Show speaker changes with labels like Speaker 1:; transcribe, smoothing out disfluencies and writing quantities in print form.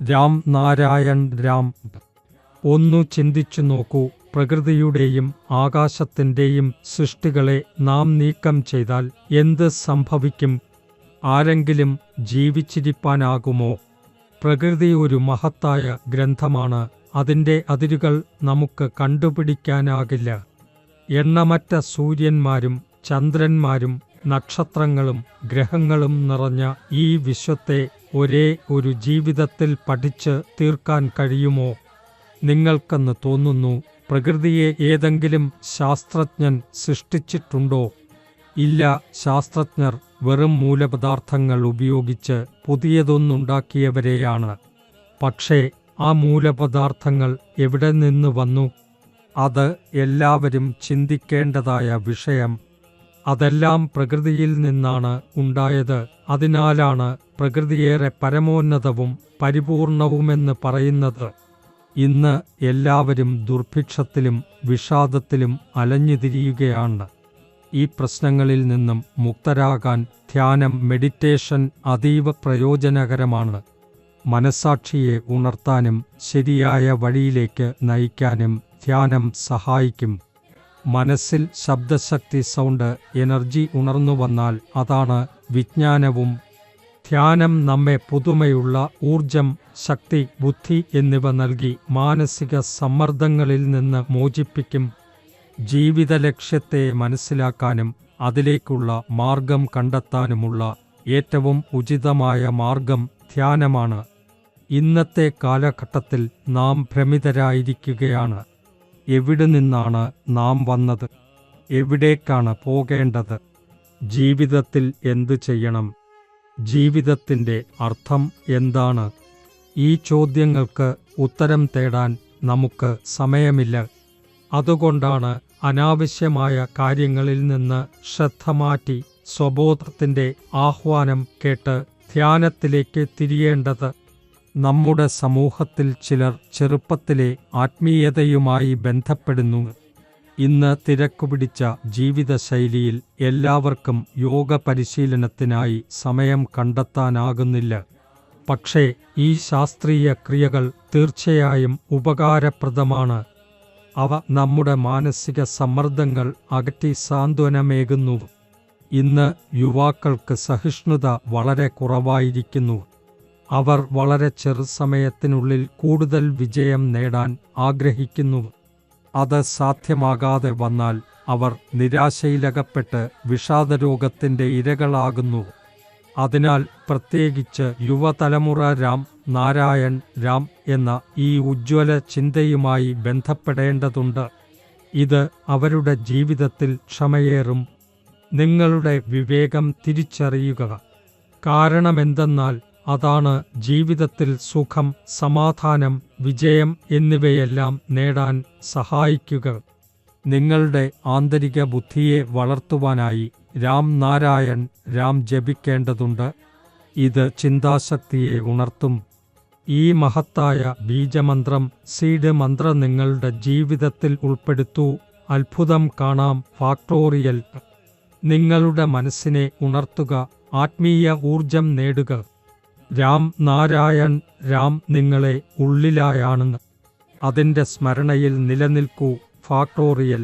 Speaker 1: രാം നാരായൺ രാം. ഒന്നു ചിന്തിച്ചു നോക്കൂ, പ്രകൃതിയുടെയും ആകാശത്തിൻ്റെയും സൃഷ്ടികളെ നാം നീക്കം ചെയ്താൽ എന്ത് സംഭവിക്കും? ആരെങ്കിലും ജീവിച്ചിരിപ്പാനാകുമോ? പ്രകൃതി ഒരു മഹത്തായ ഗ്രന്ഥമാണ്. അതിൻ്റെ അതിരുകൾ നമുക്ക് കണ്ടുപിടിക്കാനാകില്ല. എണ്ണമറ്റ സൂര്യന്മാരും ചന്ദ്രന്മാരും നക്ഷത്രങ്ങളും ഗ്രഹങ്ങളും നിറഞ്ഞ ഈ വിശ്വത്തെ ഒരേ ഒരു ജീവിതത്തിൽ പഠിച്ച് തീർക്കാൻ കഴിയുമോ? നിങ്ങൾക്കെന്ന് തോന്നുന്നു. പ്രകൃതിയെ ഏതെങ്കിലും ശാസ്ത്രജ്ഞൻ സൃഷ്ടിച്ചിട്ടുണ്ടോ? ഇല്ല. ശാസ്ത്രജ്ഞർ വെറും മൂലപദാർത്ഥങ്ങൾ ഉപയോഗിച്ച് പുതിയതൊന്നുണ്ടാക്കിയവരെയാണ്. പക്ഷേ ആ മൂലപദാർത്ഥങ്ങൾ എവിടെ നിന്ന് വന്നു? അത് എല്ലാവരും ചിന്തിക്കേണ്ടതായ വിഷയം. അതെല്ലാം പ്രകൃതിയിൽ നിന്നാണ് ഉണ്ടായത്. അതിനാലാണ് പ്രകൃതിയേറെ പരമോന്നതവും പരിപൂർണവുമെന്ന് പറയുന്നത്. ഇന്ന് എല്ലാവരും ദുർഭിക്ഷത്തിലും വിഷാദത്തിലും അലഞ്ഞുതിരിയുകയാണ്. ഈ പ്രശ്നങ്ങളിൽ നിന്നും മുക്തരാകാൻ ധ്യാനം, മെഡിറ്റേഷൻ അതീവ പ്രയോജനകരമാണ്. മനസ്സാക്ഷിയെ ഉണർത്താനും ശരിയായ വഴിയിലേക്ക് നയിക്കാനും ധ്യാനം സഹായിക്കും. മനസ്സിൽ ശബ്ദശക്തി, സൗണ്ട് എനർജി ഉണർന്നു വന്നാൽ അതാണ് വിജ്ഞാനവും. ധ്യാനം നമ്മെ പുതുമയുള്ള ഊർജം, ശക്തി, ബുദ്ധി എന്നിവ നൽകി മാനസിക സമ്മർദ്ദങ്ങളിൽ നിന്ന് മോചിപ്പിക്കും. ജീവിത ലക്ഷ്യത്തെ മനസ്സിലാക്കാനും അതിലേക്കുള്ള മാർഗം കണ്ടെത്താനുമുള്ള ഏറ്റവും ഉചിതമായ മാർഗം ധ്യാനമാണ്. ഇന്നത്തെ കാലഘട്ടത്തിൽ നാം ഭ്രമിതരായിരിക്കുകയാണ്. എവിടെ നിന്നാണ് നാം വന്നത്? എവിടേക്കാണ് പോകേണ്ടത്? ജീവിതത്തിൽ എന്തു ചെയ്യണം? ജീവിതത്തിൻ്റെ അർത്ഥം എന്താണ്? ഈ ചോദ്യങ്ങൾക്ക് ഉത്തരം തേടാൻ നമുക്ക് സമയമില്ല. അതുകൊണ്ടാണ് അനാവശ്യമായ കാര്യങ്ങളിൽ നിന്ന് ശ്രദ്ധ മാറ്റി സ്വബോധത്തിൻ്റെ ആഹ്വാനം കേട്ട് ധ്യാനത്തിലേക്ക് തിരിയേണ്ടത്. നമ്മുടെ സമൂഹത്തിൽ ചിലർ ചെറുപ്പത്തിലെ ആത്മീയതയുമായി ബന്ധപ്പെടുന്നു. ഇന്ന് തിരക്കുപിടിച്ച ജീവിതശൈലിയിൽ എല്ലാവർക്കും യോഗ പരിശീലനത്തിനായി സമയം കണ്ടെത്താനാകുന്നില്ല. പക്ഷേ ഈ ശാസ്ത്രീയ ക്രിയകൾ തീർച്ചയായും ഉപകാരപ്രദമാണ്. അവ നമ്മുടെ മാനസിക സമ്മർദ്ദങ്ങൾ അകറ്റി സാന്ത്വനമേകുന്നു. ഇന്ന് യുവാക്കൾക്ക് സഹിഷ്ണുത വളരെ കുറവായിരിക്കുന്നു. അവർ വളരെ ചെറുസമയത്തിനുള്ളിൽ കൂടുതൽ വിജയം നേടാൻ ആഗ്രഹിക്കുന്നു. അത് സാധ്യമാകാതെ വന്നാൽ അവർ നിരാശയിലകപ്പെട്ട് വിഷാദരോഗത്തിൻ്റെ ഇരകളാകുന്നു. അതിനാൽ പ്രത്യേകിച്ച് യുവതലമുറ രാം നാരായൺ രാം എന്ന ഈ ഉജ്ജ്വല ചിന്തയുമായി ബന്ധപ്പെടേണ്ടതുണ്ട്. ഇത് അവരുടെ ജീവിതത്തിൽ ക്ഷമയേറും. നിങ്ങളുടെ വിവേകം തിരിച്ചറിയുക. കാരണമെന്തെന്നാൽ അതാണ് ജീവിതത്തിൽ സുഖം, സമാധാനം, വിജയം എന്നിവയെല്ലാം നേടാൻ സഹായിക്കുക. നിങ്ങളുടെ ആന്തരിക ബുദ്ധിയെ വളർത്തുവാനായി രാം നാരായൺ രാം ജപിക്കേണ്ടതുണ്ട്. ഇത് ചിന്താശക്തിയെ ഉണർത്തും. ഈ മഹത്തായ ബീജമന്ത്രം, സീഡ് മന്ത്രം നിങ്ങളുടെ ജീവിതത്തിൽ ഉൾപ്പെടുത്തൂ. അത്ഭുതം കാണാം. ഫാക്ടോറിയൽ. നിങ്ങളുടെ മനസ്സിനെ ഉണർത്തുക. ആത്മീയ ഊർജം നേടുക. രാം നാരായൺ രാം നിങ്ങളെ ഉള്ളിലായാണെന്ന് അതിൻ്റെ സ്മരണയിൽ നിലനിൽക്കൂ. ഫാക്ടോറിയൽ.